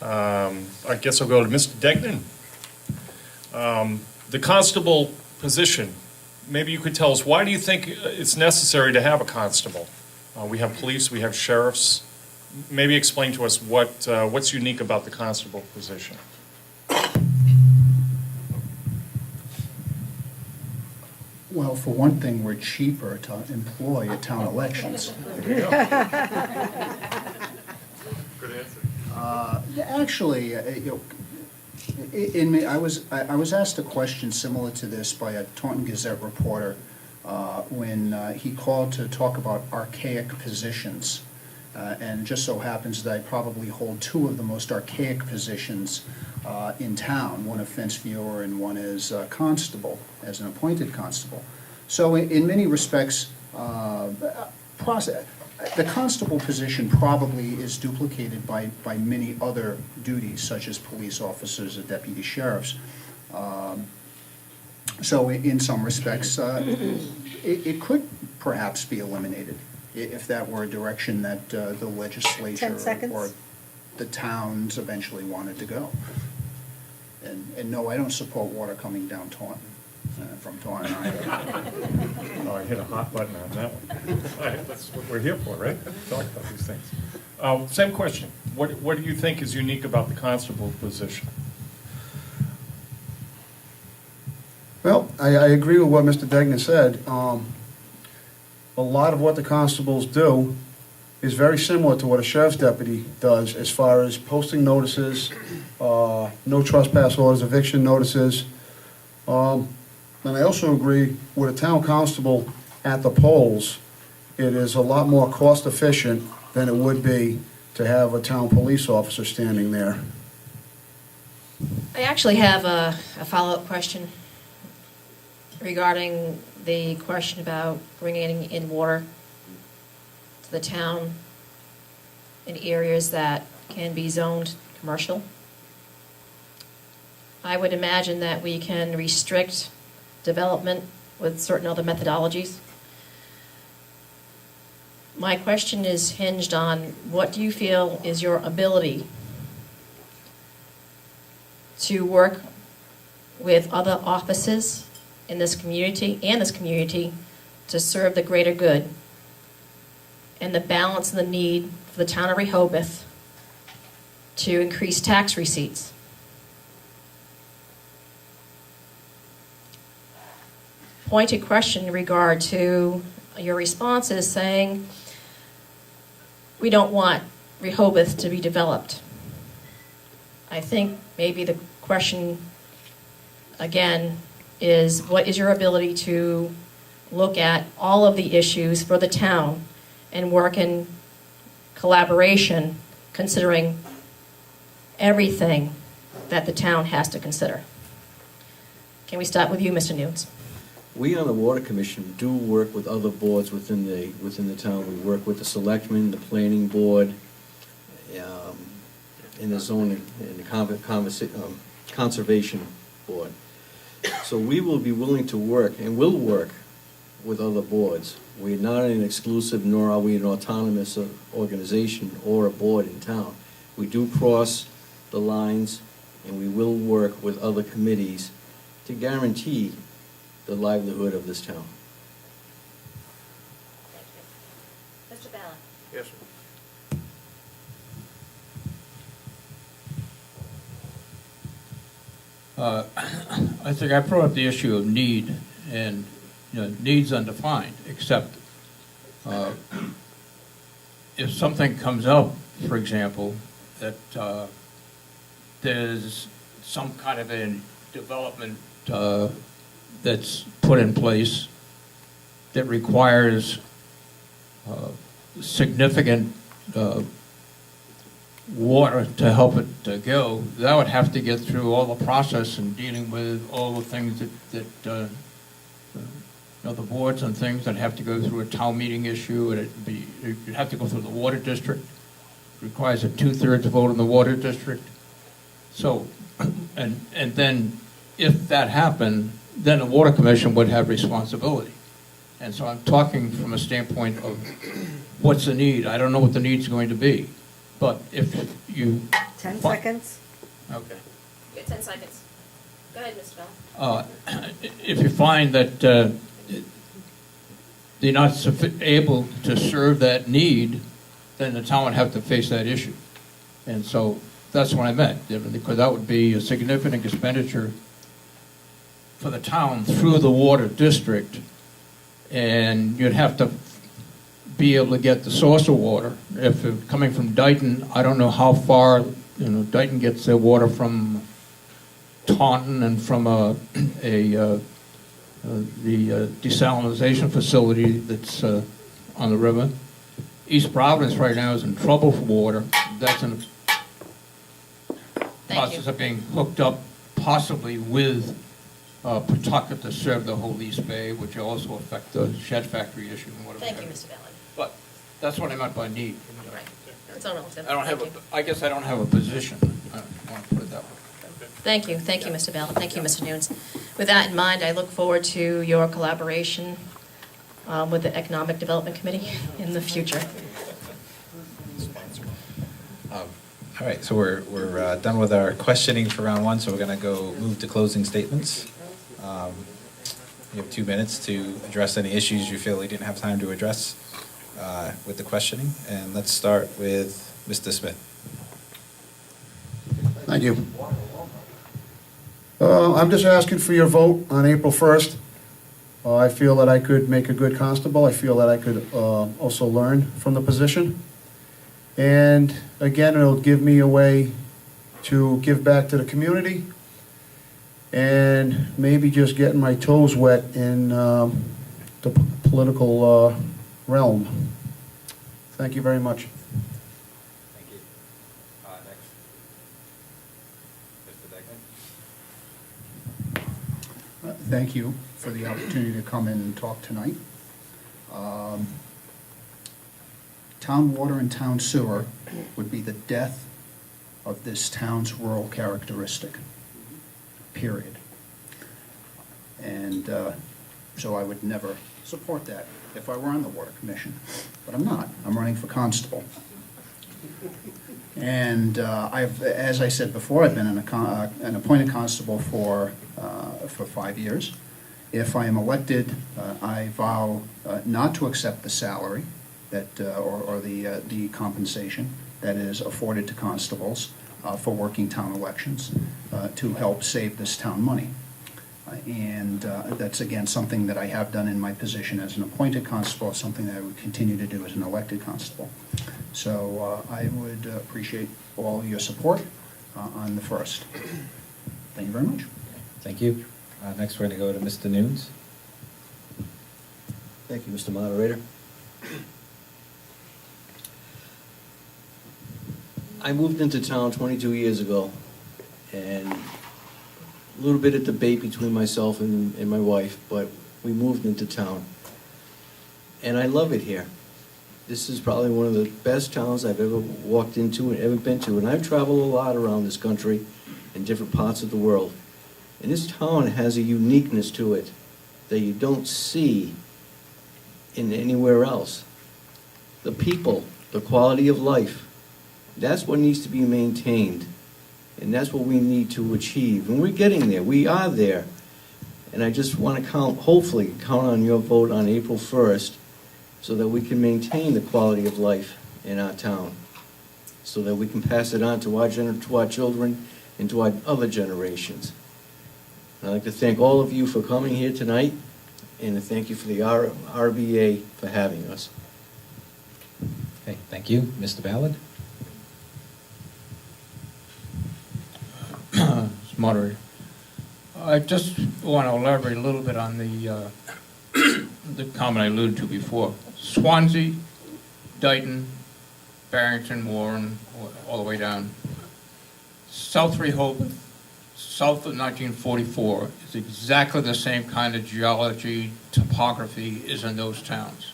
I guess I'll go to Mr. Degnan. The constable position, maybe you could tell us, why do you think it's necessary to have a constable? We have police, we have sheriffs. Maybe explain to us what's unique about the constable position. Well, for one thing, we're cheaper to employ at town elections. Good answer. Actually, I was asked a question similar to this by a Taunton Gazette reporter when he called to talk about archaic positions. And it just so happens that I probably hold two of the most archaic positions in town, one a fence viewer and one as constable, as an appointed constable. So in many respects, the constable position probably is duplicated by many other duties, such as police officers or deputy sheriffs. So in some respects, it could perhaps be eliminated if that were a direction that the legislature 10 seconds. or the towns eventually wanted to go. And no, I don't support water coming down Taunton, from Taunton either. Oh, I hit a hot button on that one. All right, that's what we're here for, right? Talk about these things. Same question. What do you think is unique about the constable position? Well, I agree with what Mr. Degnan said. A lot of what the constables do is very similar to what a sheriff's deputy does as far as posting notices, no trespass orders, eviction notices. And I also agree with a town constable at the polls. It is a lot more cost efficient than it would be to have a town police officer standing there. I actually have a follow-up question regarding the question about bringing in water to the town in areas that can be zoned commercial. I would imagine that we can restrict development with certain other methodologies. My question is hinged on what do you feel is your ability to work with other offices in this community to serve the greater good and the balance and the need for the town of Rehoboth to increase tax receipts. Pointed question in regard to your responses saying we don't want Rehoboth to be developed. I think maybe the question again is what is your ability to look at all of the issues for the town and work in collaboration considering everything that the town has to consider. Can we start with you, Mr. Nunes? We on the Water Commission do work with other boards within the town. We work with the selectmen, the planning board, and the zoning, and the conservation board. So we will be willing to work, and will work, with other boards. We're not an exclusive, nor are we an autonomous organization or a board in town. We do cross the lines, and we will work with other committees to guarantee the livelihood of this town. Mr. Ballard. Yes, sir. I think I brought up the issue of need, and needs undefined, except if something comes up, for example, that there's some kind of a development that's put in place that requires significant water to help it to go, that would have to get through all the process and dealing with all the things that the boards and things that have to go through a town meeting issue, and you'd have to go through the water district. It requires a 2/3 vote in the water district. So, and then if that happened, then the Water Commission would have responsibility. And so I'm talking from a standpoint of what's the need. I don't know what the need's going to be. But if you... 10 seconds? Okay. You have 10 seconds. Go ahead, Mr. Bell. If you find that they're not able to serve that need, then the town would have to face that issue. And so that's what I meant, because that would be a significant expenditure for the town through the water district, and you'd have to be able to get the source of water. If it's coming from Dayton, I don't know how far, Dayton gets their water from Taunton and from the desalinization facility that's on the river. East Providence right now is in trouble for water. That's in the Thank process you. of being hooked up possibly with Pawtucket to serve the whole East Bay, which will also affect the shed factory issue and whatever. Thank you, Mr. Ballard. But that's what I meant by need. Right. That's all relative. I don't have Thank you. I guess I don't have a position. I want to put it that way. Thank you, Mr. Ballard. Thank you, Mr. Nunes. With that in mind, I look forward to your collaboration with the Economic Development Committee in the future. All right, so we're done with our questioning for round one, so we're going to move to closing statements. You have 2 minutes to address any issues you feel we didn't have time to address with the questioning, and let's start with Mr. Smith. Thank you. I'm just asking for your vote on April 1st. I feel that I could make a good constable. I feel that I could also learn from the position. And again, it'll give me a way to give back to the community and maybe just getting my toes wet in the political realm. Thank you very much. Thank you. Next. Mr. Degnan. Thank you for the opportunity to come in and talk tonight. Town water and town sewer would be the death of this town's rural characteristic, period. And so I would never support that if I were on the water commission, but I'm not. I'm running for constable. And as I said before, I've been an appointed constable for 5 years. If I am elected, I vow not to accept the salary that, or the compensation that is afforded to constables for working town elections to help save this town money. And that's, again, something that I have done in my position as an appointed constable, something that I would continue to do as an elected constable. So I would appreciate all your support on the 1st. Thank you very much. Thank you. Next, we're going to go to Mr. Nunes. Thank you, Mr. Moderator. I moved into town 22 years ago, and a little bit of debate between myself and my wife, but we moved into town. And I love it here. This is probably one of the best towns I've ever walked into and ever been to, and I've traveled a lot around this country in different parts of the world. And this town has a uniqueness to it that you don't see in anywhere else. The people, the quality of life, that's what needs to be maintained. And that's what we need to achieve. And we're getting there. We are there. And I just want to hopefully count on your vote on April 1st so that we can maintain the quality of life in our town, so that we can pass it on to our children and to our other generations. I'd like to thank all of you for coming here tonight, and to thank you for the RBA for having us. Okay, thank you. Mr. Ballard? Mr. Moderator, I just want to elaborate a little bit on the comment I alluded to before. Swansea, Dayton, Barrington, Warren, all the way down. South Rehoboth, south of 1944, is exactly the same kind of geology, topography is in those towns.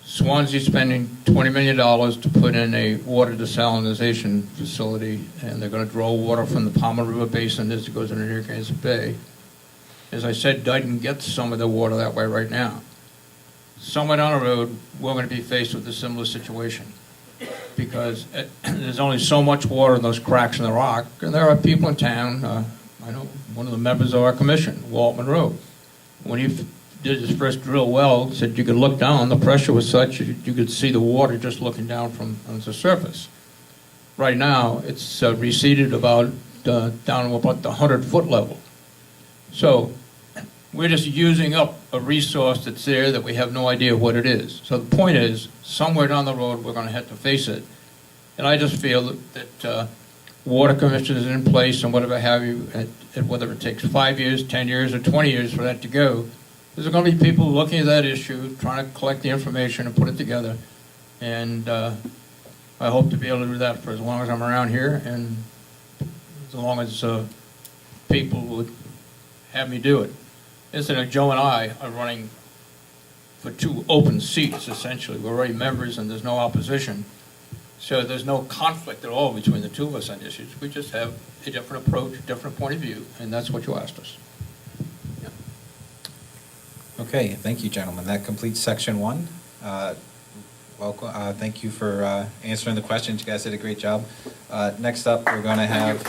Swansea's spending $20 million to put in a water desalinization facility, and they're going to draw water from the Palmer River Basin as it goes into Narragansett Bay. As I said, Dayton gets some of the water that way right now. Somewhere down the road, we're going to be faced with a similar situation. because there's only so much water in those cracks in the rock, and there are people in town, I know one of the members of our commission, Walt Monroe, when he did his first drill well, said you could look down, the pressure was such, you could see the water just looking down from on the surface. Right now, it's receded about down to about the 100-foot level. So we're just using up a resource that's there that we have no idea what it is. So the point is, somewhere down the road, we're going to have to face it. And I just feel that water commissioners in place and whatever have you, and whether it takes 5 years, 10 years, or 20 years for that to go, there's going to be people looking at that issue, trying to collect the information and put it together. And I hope to be able to do that for as long as I'm around here, and as long as people would have me do it. Incidentally, Joe and I are running for 2 open seats, essentially. We're already members, and there's no opposition. So there's no conflict at all between the two of us on issues. We just have a different approach, a different point of view, and that's what you asked us. Okay, thank you, gentlemen. That completes section 1. Welcome, thank you for answering the questions. You guys did a great job. Next up, we're going to have